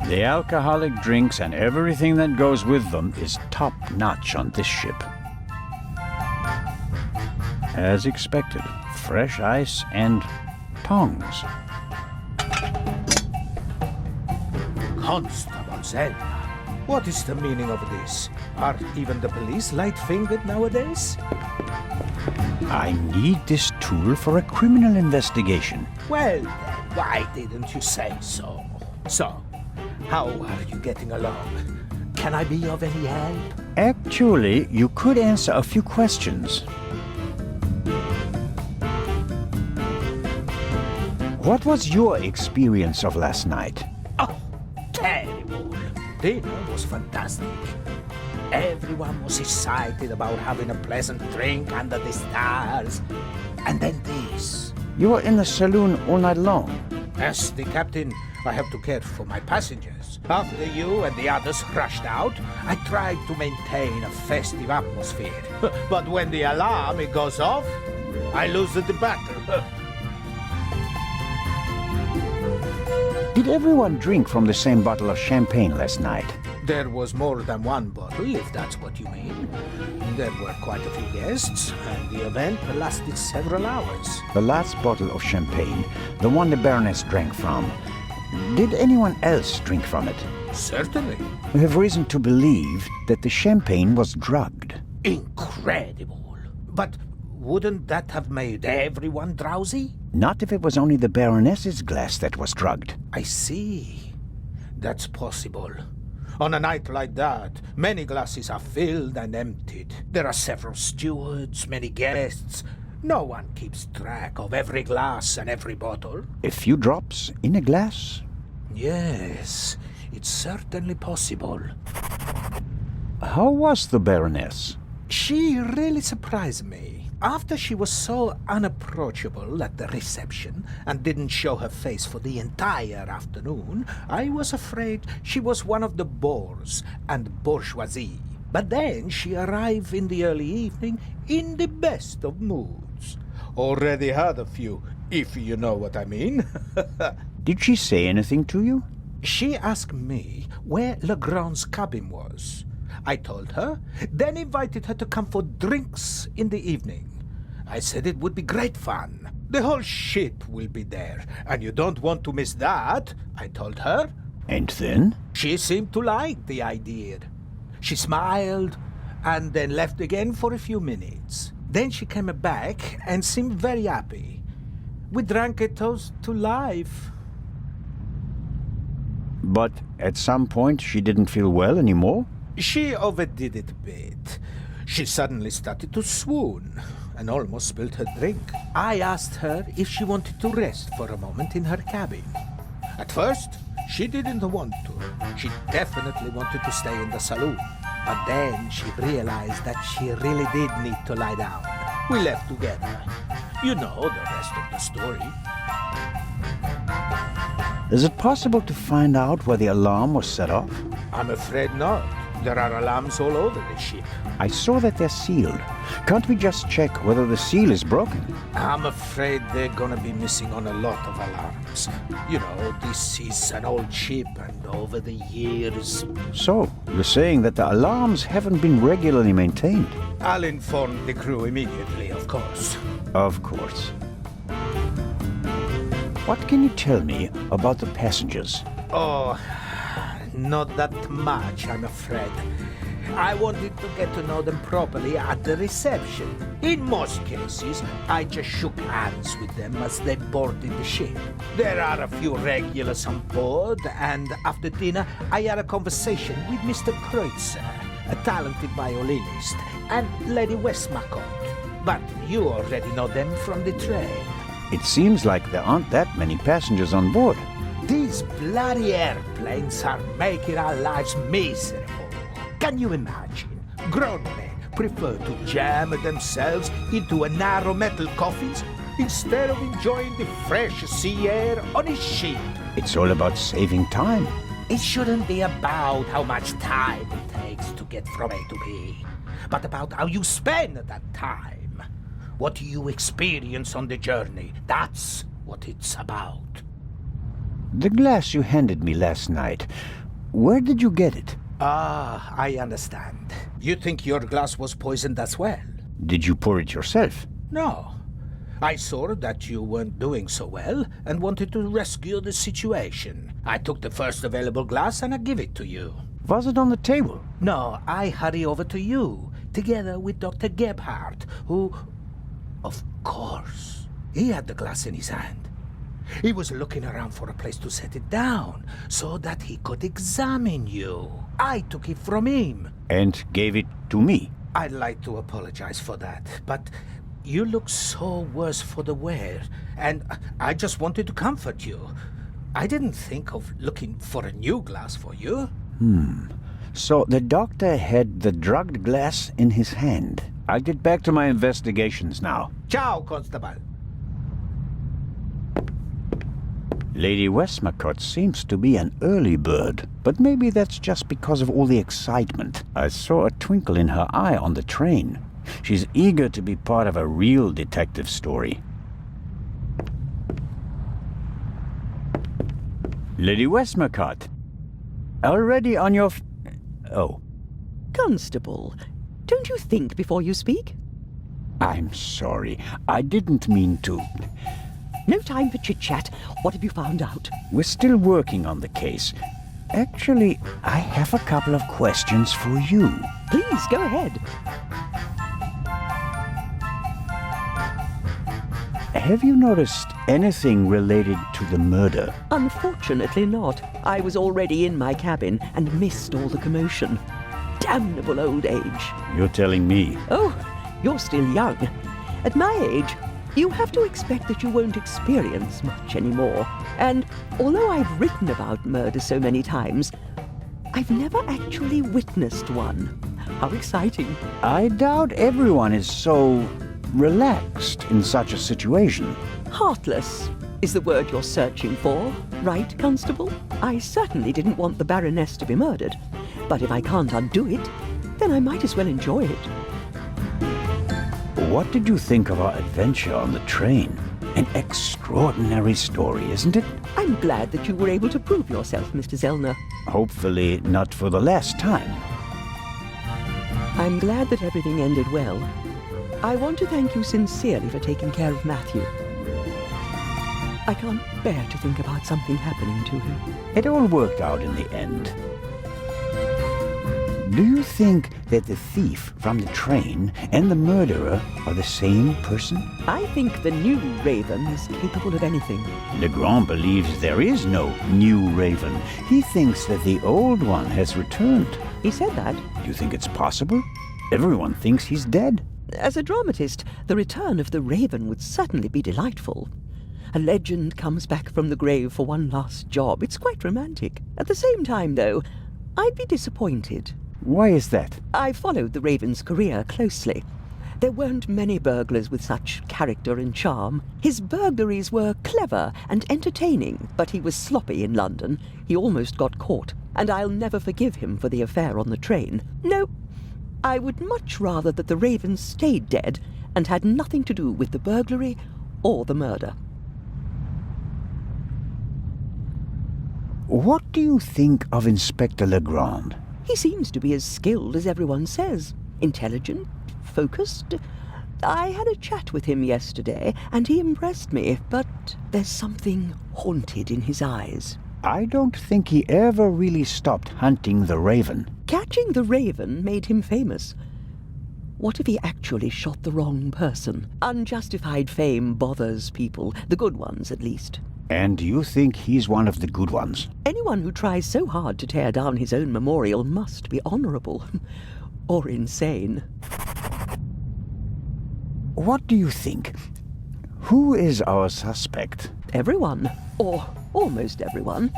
The alcoholic drinks and everything that goes with them is top-notch on this ship. As expected, fresh ice and tongs. Constable Zelda, what is the meaning of this? Are even the police light-fingered nowadays? I need this tool for a criminal investigation. Well then, why didn't you say so? So, how are you getting along? Can I be of any help? Actually, you could answer a few questions. What was your experience of last night? Oh, terrible. Dinner was fantastic. Everyone was excited about having a pleasant drink under the stars. And then this. You were in the saloon all night long. As the captain, I have to care for my passengers. After you and the others rushed out, I tried to maintain a festive atmosphere. But when the alarm goes off, I lose the battle. Did everyone drink from the same bottle of champagne last night? There was more than one bottle, if that's what you mean. There were quite a few guests, and the event lasted several hours. The last bottle of champagne, the one the Baroness drank from, did anyone else drink from it? Certainly. We have reason to believe that the champagne was drugged. Incredible. But wouldn't that have made everyone drowsy? Not if it was only the Baroness's glass that was drugged. I see. That's possible. On a night like that, many glasses are filled and emptied. There are several stewards, many guests. No one keeps track of every glass and every bottle. A few drops in a glass? Yes, it's certainly possible. How was the Baroness? She really surprised me. After she was so unapproachable at the reception and didn't show her face for the entire afternoon, I was afraid she was one of the bores and bourgeoisie. But then she arrived in the early evening in the best of moods. Already had a few, if you know what I mean. Did she say anything to you? She asked me where Legrand's cabin was. I told her, then invited her to come for drinks in the evening. I said it would be great fun. The whole ship will be there, and you don't want to miss that, I told her. And then? She seemed to like the idea. She smiled, and then left again for a few minutes. Then she came back and seemed very happy. We drank a toast to life. But at some point she didn't feel well anymore? She overdid it a bit. She suddenly started to swoon and almost spilled her drink. I asked her if she wanted to rest for a moment in her cabin. At first, she didn't want to. She definitely wanted to stay in the saloon. But then she realized that she really did need to lie down. We left together. You know the rest of the story. Is it possible to find out where the alarm was set off? I'm afraid not. There are alarms all over the ship. I saw that they're sealed. Can't we just check whether the seal is broken? I'm afraid they're gonna be missing on a lot of alarms. You know, this is an old ship, and over the years... So, you're saying that the alarms haven't been regularly maintained? I'll inform the crew immediately, of course. Of course. What can you tell me about the passengers? Oh, not that much, I'm afraid. I wanted to get to know them properly at the reception. In most cases, I just shook hands with them as they boarded the ship. There are a few regulars on board, and after dinner, I had a conversation with Mr. Kreutzer, a talented violinist, and Lady Westmacott. But you already know them from the train. It seems like there aren't that many passengers on board. These bloody airplanes are making our lives miserable. Can you imagine? Grown men prefer to jam themselves into a narrow metal coffins instead of enjoying the fresh sea air on a ship. It's all about saving time. It shouldn't be about how much time it takes to get from A to B, but about how you spend that time. What you experience on the journey, that's what it's about. The glass you handed me last night, Where did you get it? Ah, I understand. You think your glass was poisoned as well? Did you pour it yourself? No. I saw that you weren't doing so well and wanted to rescue the situation. I took the first available glass and I give it to you. Was it on the table? No, I hurry over to you, together with Dr. Gebhardt, who... Of course, he had the glass in his hand. He was looking around for a place to set it down, so that he could examine you. I took it from him. And gave it to me? I'd like to apologize for that, but you look so worse for the wear, and I just wanted to comfort you. I didn't think of looking for a new glass for you. So the doctor had the drugged glass in his hand. I'll get back to my investigations now. Ciao, Constable. Lady Westmacott seems to be an early bird, but maybe that's just because of all the excitement. I saw a twinkle in her eye on the train. She's eager to be part of a real detective story. Lady Westmacott, already on your oh. Constable, don't you think before you speak? I'm sorry. I didn't mean to. No time for chit-chat. What have you found out? We're still working on the case. Actually, I have a couple of questions for you. Please, go ahead. Have you noticed anything related to the murder? Unfortunately not. I was already in my cabin and missed all the commotion. Damnable old age. You're telling me. Oh, you're still young. At my age, you have to expect that you won't experience much anymore. And although I've written about murder so many times, I've never actually witnessed one. How exciting. I doubt everyone is so relaxed in such a situation. Heartless is the word you're searching for, right, Constable? I certainly didn't want the Baroness to be murdered, but if I can't undo it, then I might as well enjoy it. What did you think of our adventure on the train? An extraordinary story, isn't it? I'm glad that you were able to prove yourself, Mr. Zellner. Hopefully not for the last time. I'm glad that everything ended well. I want to thank you sincerely for taking care of Matthew. I can't bear to think about something happening to him. It all worked out in the end. Do you think that the thief from the train and the murderer are the same person? I think the new Raven is capable of anything. Legrand believes there is no new Raven. He thinks that the old one has returned. He said that. Do you think it's possible? Everyone thinks he's dead. As a dramatist, the return of the Raven would certainly be delightful. A legend comes back from the grave for one last job. It's quite romantic. At the same time, though, I'd be disappointed. Why is that? I followed the Raven's career closely. There weren't many burglars with such character and charm. His burglaries were clever and entertaining, but he was sloppy in London. He almost got caught, and I'll never forgive him for the affair on the train. No, I would much rather that the Raven stayed dead and had nothing to do with the burglary or the murder. What do you think of Inspector Legrand? He seems to be as skilled as everyone says. Intelligent, focused. I had a chat with him yesterday, and he impressed me, but there's something haunted in his eyes. I don't think he ever really stopped hunting the Raven. Catching the Raven made him famous. What if he actually shot the wrong person? Unjustified fame bothers people, the good ones at least. And you think he's one of the good ones? Anyone who tries so hard to tear down his own memorial must be honorable. Or insane. What do you think? Who is our suspect? Everyone. Or almost everyone.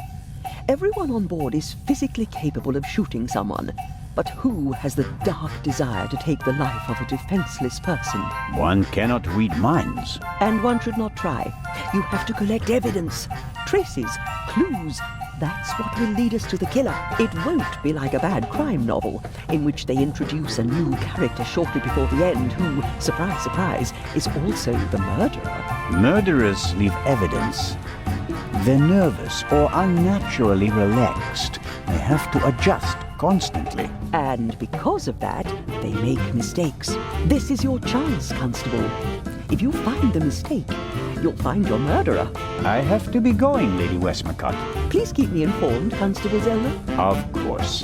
Everyone on board is physically capable of shooting someone. But who has the dark desire to take the life of a defenseless person? One cannot read minds. And one should not try. You have to collect evidence, traces, clues. That's what will lead us to the killer. It won't be like a bad crime novel, in which they introduce a new character shortly before the end who, surprise, surprise, is also the murderer. Murderers leave evidence. They're nervous or unnaturally relaxed. They have to adjust constantly. And because of that, they make mistakes. This is your chance, Constable. If you find the mistake, you'll find your murderer. I have to be going, Lady Westmacott. Please keep me informed, Constable Zelda. Of course.